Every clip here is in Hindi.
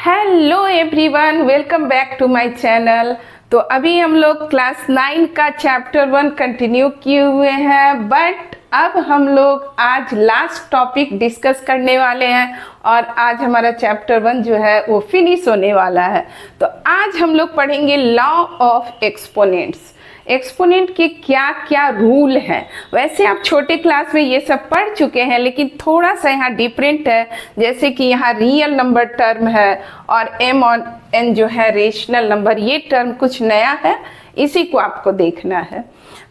Hello everyone, welcome back to my channel. तो अभी हम लोग क्लास 9 का चैप्टर 1 कंटिन्यू किए हुए हैं, बट अब हम लोग आज लास्ट टॉपिक डिस्कस करने वाले हैं और आज हमारा चैप्टर 1 जो है वो फिनिश होने वाला है। तो आज हम लोग पढ़ेंगे लॉ ऑफ एक्सपोनेंट्स। एक्सपोनेंट के क्या क्या रूल हैं। वैसे आप छोटे क्लास में ये सब पढ़ चुके हैं, लेकिन थोड़ा सा यहाँ डिफरेंट है। जैसे कि यहाँ रियल नंबर टर्म है और एम और एन जो है रेशनल नंबर, ये टर्म कुछ नया है, इसी को आपको देखना है।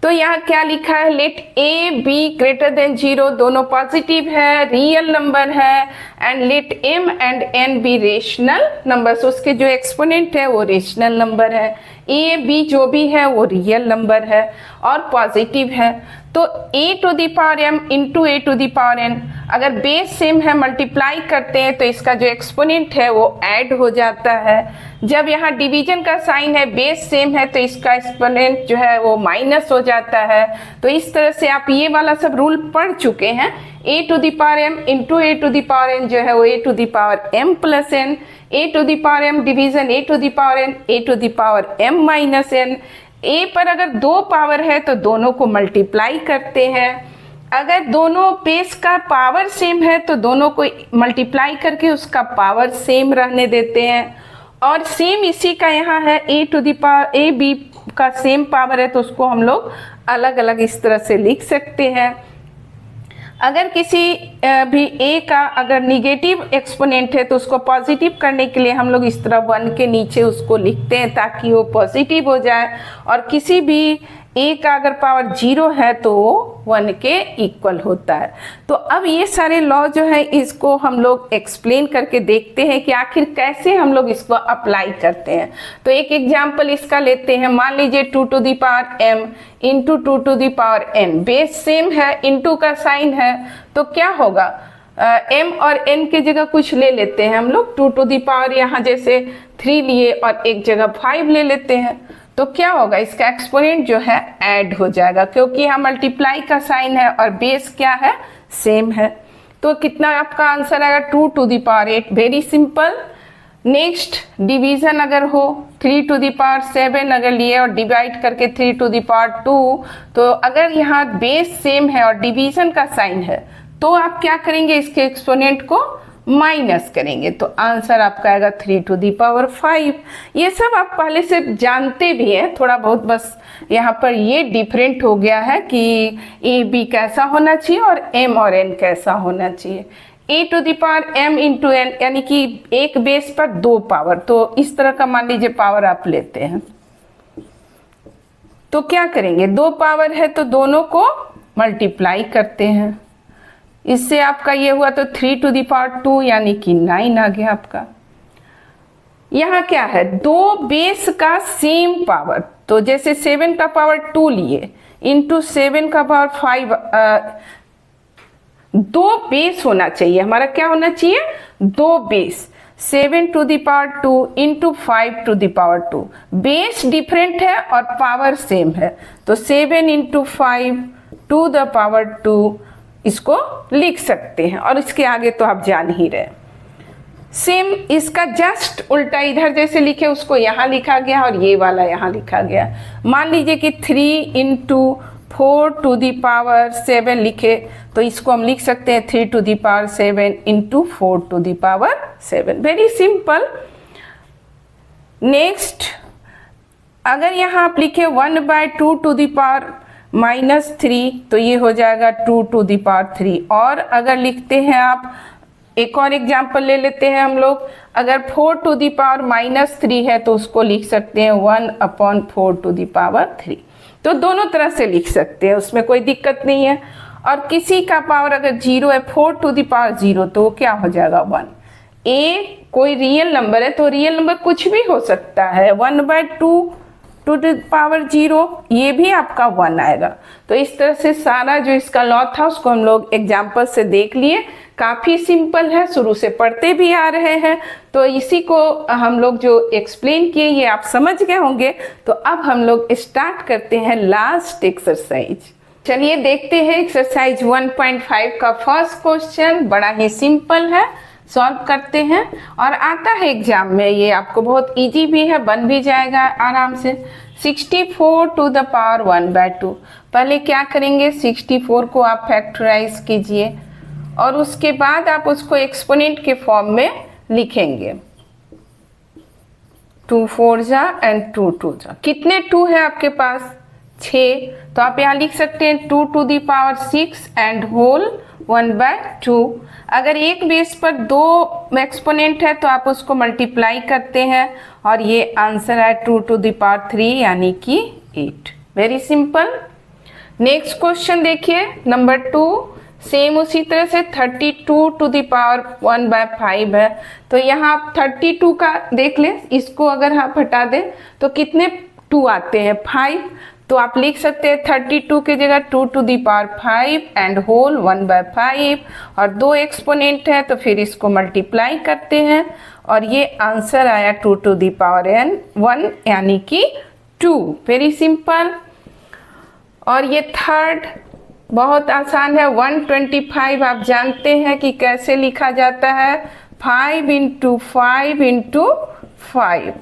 तो यहाँ क्या लिखा है, let a b greater than 0, दोनों पॉजिटिव है, रियल नंबर है, and let m and n be rational numbers, उसके जो एक्सपोनेंट है वो रेशनल नंबर है। ए बी जो भी है वो रियल नंबर है और पॉजिटिव है। तो A to the power M into A to the power N, अगर बेस सेम है मल्टीप्लाई करते हैं तो इसका जो एक्सपोनेंट है वो ऐड हो जाता है। जब यहाँ डिवीजन का साइन है, बेस सेम है, तो इसका एक्सपोनेंट जो है वो माइनस हो जाता है। तो इस तरह से आप ये वाला सब रूल पढ़ चुके हैं। A to the power M into A to the power N जो है वो A to the power M plus N, A to the power M division A to the power N, A to the power M minus N. A पर अगर दो पावर है तो दोनों को मल्टीप्लाई करते हैं। अगर दोनों बेस का पावर सेम है तो दोनों को मल्टीप्लाई करके उसका पावर सेम रहने देते हैं। और सेम इसी का यहाँ है, A to the power A B का सेम पावर है तो उसको हम लोग अलग अलग इस तरह से लिख सकते हैं। अगर किसी भी ए का अगर निगेटिव एक्सपोनेंट है तो उसको पॉजिटिव करने के लिए हम लोग इस तरह 1 के नीचे उसको लिखते हैं ताकि वो पॉजिटिव हो जाए। और किसी भी ए का अगर पावर 0 है तो वो 1 के इक्वल होता है। तो अब ये सारे लॉ जो है इसको हम लोग एक्सप्लेन करके देखते हैं कि आखिर कैसे हम लोग इसको अप्लाई करते हैं। तो एक एग्जांपल इसका लेते हैं। मान लीजिए 2 to the power m into 2 to the power n, base same है, इंटू का साइन है, तो क्या होगा, m और n के जगह कुछ ले लेते हैं हम लोग। 2 टू द पावर यहाँ जैसे 3 लिए और एक जगह 5 ले लेते हैं, तो क्या होगा, इसका एक्सपोनेंट जो है ऐड हो जाएगा, क्योंकि यहाँ मल्टीप्लाई का साइन है और बेस क्या है, सेम है। तो कितना आपका आंसर आएगा, 2 to the power 8। Very simple. Next division अगर हो 3 टू द पावर 7 अगर लिए और डिवाइड करके 3 टू द पावर 2, तो अगर यहाँ बेस सेम है और डिवीजन का साइन है तो आप क्या करेंगे, इसके एक्सपोनेंट को माइनस करेंगे, तो आंसर आपका आएगा 3 टू दी पावर 5। ये सब आप पहले से जानते भी हैं थोड़ा बहुत, बस यहाँ पर ये डिफरेंट हो गया है कि ए बी कैसा होना चाहिए और एम और एन कैसा होना चाहिए। A to the power M into N, यानी कि एक बेस पर 2 पावर, तो इस तरह का मान लीजिए पावर आप लेते हैं तो क्या करेंगे, 2 पावर है तो दोनों को मल्टीप्लाई करते हैं। इससे आपका ये हुआ तो 3 टू द पावर 2 यानी कि 9 आ गया आपका। यहाँ क्या है, 2 बेस का सेम पावर, तो जैसे 7 का पावर 2 लिए इंटू 7 का पावर 5, 2 बेस होना चाहिए हमारा, क्या होना चाहिए, 2 base. 7 to the power 2 into 5 to the power 2, base different है और पावर सेम है, तो 7 इंटू 5 टू द पावर 2 इसको लिख सकते हैं। और इसके आगे तो आप जान ही रहे। सेम इसका जस्ट उल्टा, इधर जैसे लिखे उसको यहाँ लिखा गया और ये वाला यहाँ लिखा गया। मान लीजिए कि 3 इंटू 4 टू दी पावर 7 लिखे तो इसको हम लिख सकते हैं 3 to the power 7 into 4 to the power 7। Very simple. Next अगर यहाँ आप लिखे 1/2 टू दी पावर -3 तो ये हो जाएगा 2 टू दी पावर 3। और अगर लिखते हैं आप, एक और एग्जांपल ले लेते हैं हम लोग, अगर 4 टू दी पावर -3 है तो उसको लिख सकते हैं 1/4 टू दी पावर 3। तो दोनों तरह से लिख सकते हैं, उसमें कोई दिक्कत नहीं है। और किसी का पावर अगर 0 है, 4 टू दी पावर 0, तो वो क्या हो जाएगा 1। ए कोई रियल नंबर है तो रियल नंबर कुछ भी हो सकता है, 1/2 टू द पावर 0, ये भी आपका 1 आएगा। तो इस तरह से सारा जो इसका लॉ था उसको हम लोग एग्जाम्पल से देख लिए। काफ़ी सिंपल है, शुरू से पढ़ते भी आ रहे हैं, तो इसी को हम लोग जो एक्सप्लेन किए ये आप समझ गए होंगे। तो अब हम लोग स्टार्ट करते हैं लास्ट एक्सरसाइज। चलिए देखते हैं एक्सरसाइज 1.5 का फर्स्ट क्वेश्चन। बड़ा ही सिंपल है, सॉल्व करते हैं और आता है एग्जाम में, ये आपको बहुत इजी भी है, बन भी जाएगा आराम से। 64 टू द पावर 1/2। पहले क्या करेंगे, 64 को आप फैक्टराइज कीजिए और उसके बाद आप उसको एक्सपोनेंट के फॉर्म में लिखेंगे। 2 4 जा एंड 2 2 जा। कितने 2 है आपके पास? 6। तो आप यहाँ लिख सकते हैं 2 to the power 6 and whole 1/2। अगर एक बेस पर 2 एक्सपोनेंट है तो आप उसको मल्टीप्लाई करते हैं और ये आंसर है 2 टू दी पावर 3 यानी कि 8। Very simple. नेक्स्ट क्वेश्चन देखिए नंबर 2। सेम उसी तरह से 32 टू दी पावर 1/5 है। तो यहाँ आप 32 का देख लें, इसको अगर आप हटा दें तो कितने 2 आते हैं? 5। तो आप लिख सकते हैं 32 की जगह 2 to the power 5 and whole 1/5 और 2 एक्सपोनेंट है तो फिर इसको मल्टीप्लाई करते हैं और ये आंसर आया 2 टू दी पावर n1 यानी कि 2। Very simple. और ये थर्ड बहुत आसान है। 125 आप जानते हैं कि कैसे लिखा जाता है? 5 × 5 × 5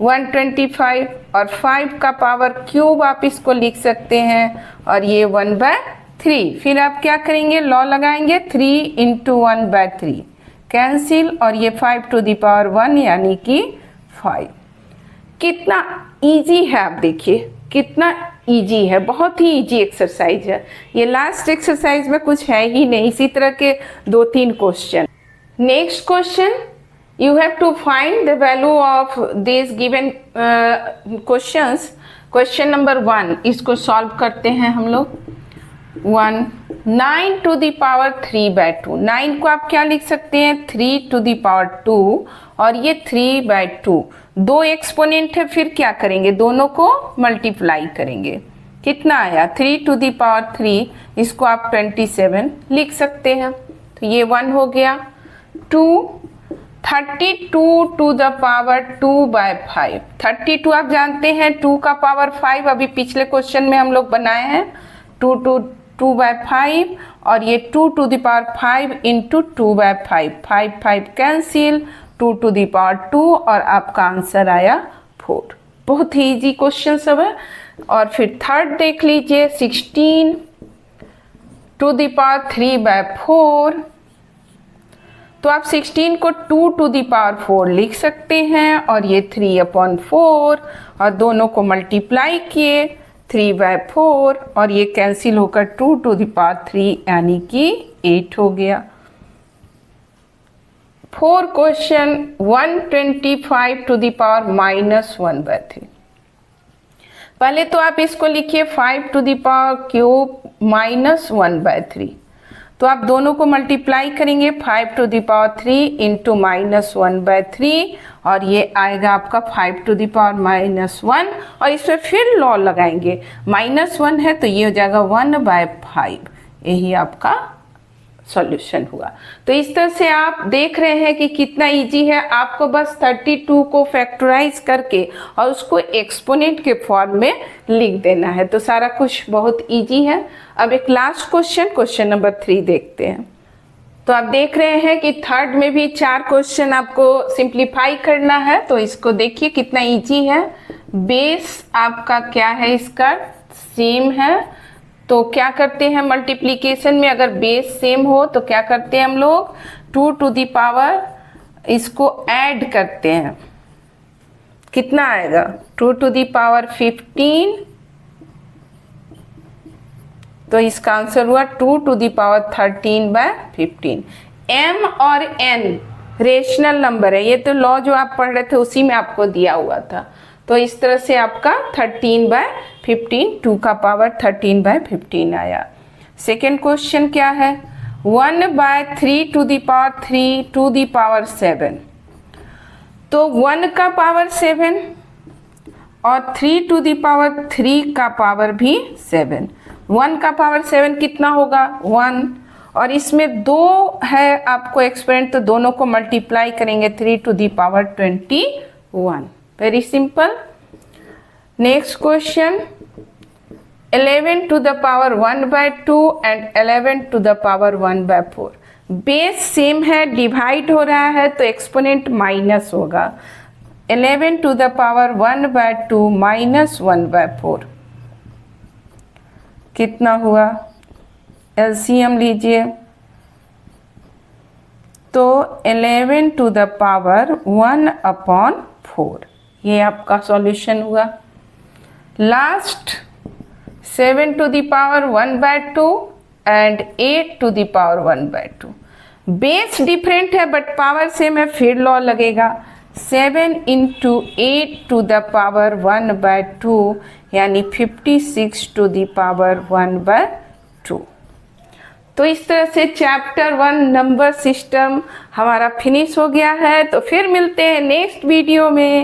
125 और 5 का पावर क्यूब आप इसको लिख सकते हैं और ये 1/3। फिर आप क्या करेंगे, लॉ लगाएंगे, 3 × 1/3 कैंसिल और ये 5 टू दी पावर 1 यानी कि 5। कितना इजी है, आप देखिए कितना इजी है, बहुत ही इजी एक्सरसाइज है। ये लास्ट एक्सरसाइज में कुछ है ही नहीं, इसी तरह के 2-3 question. Next question, you have to find the value of these given questions। Question number 1 इसको सॉल्व करते हैं हम लोग। 9 टू दी पावर 3/2। 9 को आप क्या लिख सकते हैं? 3 टू दी पावर 2 और ये 3/2। 2 एक्सपोनेंट है, फिर क्या करेंगे, दोनों को मल्टीप्लाई करेंगे। कितना आया? 3 टू दी पावर 3, इसको आप 27 लिख सकते हैं। तो ये 1 हो गया। 32 टू द पावर 2/5। 32 आप जानते हैं 2 का पावर 5, अभी पिछले क्वेश्चन में हम लोग बनाए हैं। 2/5 और ये 2 to the power 5 × 2/5। 5 cancel, 2 to the power 2 और आपका आंसर आया 4। बहुत ही इजी क्वेश्चन सब है। और फिर थर्ड देख लीजिए, 16 टू द पावर 3/4। तो आप 16 को 2 टू दी पावर 4 लिख सकते हैं और ये 3/4 और दोनों को मल्टीप्लाई किए 3/4 और ये कैंसिल होकर 2 टू दी पावर 3 यानी कि 8 हो गया। 4 क्वेश्चन, 125 टू दी पावर -1/3। पहले तो आप इसको लिखिए 5 टू दी पावर क्यूब -1/3। तो आप दोनों को मल्टीप्लाई करेंगे 5 टू दी पावर 3 × -1/3 और ये आएगा आपका 5 टू दी पावर -1 और इसमें फिर लॉ लगाएंगे, -1 है तो ये हो जाएगा 1/5। यही आपका सॉल्यूशन हुआ। तो इस तरह से आप देख रहे हैं कि कितना इजी है। आपको बस 32 को फैक्टराइज करके और उसको एक्सपोनेंट के फॉर्म में लिख देना है। तो सारा कुछ बहुत इजी है। अब एक लास्ट क्वेश्चन, क्वेश्चन नंबर 3 देखते हैं। तो आप देख रहे हैं कि थर्ड में भी 4 क्वेश्चन आपको सिंप्लीफाई करना है। तो इसको देखिए कितना इजी है। बेस आपका क्या है, इसका सेम है। तो क्या करते हैं मल्टीप्लिकेशन में, अगर बेस सेम हो तो क्या करते हैं हम लोग, 2 टू दी पावर इसको ऐड करते हैं। कितना आएगा? 2 टू दी पावर 15। तो इसका आंसर हुआ 2 टू दी पावर 13/15। m और n रेशनल नंबर है, ये तो लॉ जो आप पढ़ रहे थे उसी में आपको दिया हुआ था। तो इस तरह से आपका 13/15, 2 का पावर 13/15 आया। सेकेंड क्वेश्चन क्या है, 1/3 to the power 3 to the power 7। तो 1 का पावर 7 और 3 टू दी पावर 3 का पावर भी 7। 1 का पावर 7 कितना होगा? 1 और इसमें 2 है आपको एक्सपेरेंट, तो दोनों को मल्टीप्लाई करेंगे 3 to the power 21। Very simple. Next question, 11 to the power 1/2 and 11 to the power 1/4। Base same है, डिवाइड हो रहा है तो एक्सपोनेंट माइनस होगा। 11 टू द पावर 1/2 माइनस 1/4 कितना हुआ? एलसीएम लीजिए तो 11 टू द पावर 1/4 ये आपका सॉल्यूशन हुआ। Last 7 to the power 1/2 and 8 to the power 1/2। Base different है बट पावर सेम है, फिर लॉ लगेगा। 7 इंटू 8 टू द पावर 1/2 यानी 56 टू द पावर 1/2। तो इस तरह से चैप्टर 1 नंबर सिस्टम हमारा फिनिश हो गया है। तो फिर मिलते हैं नेक्स्ट वीडियो में।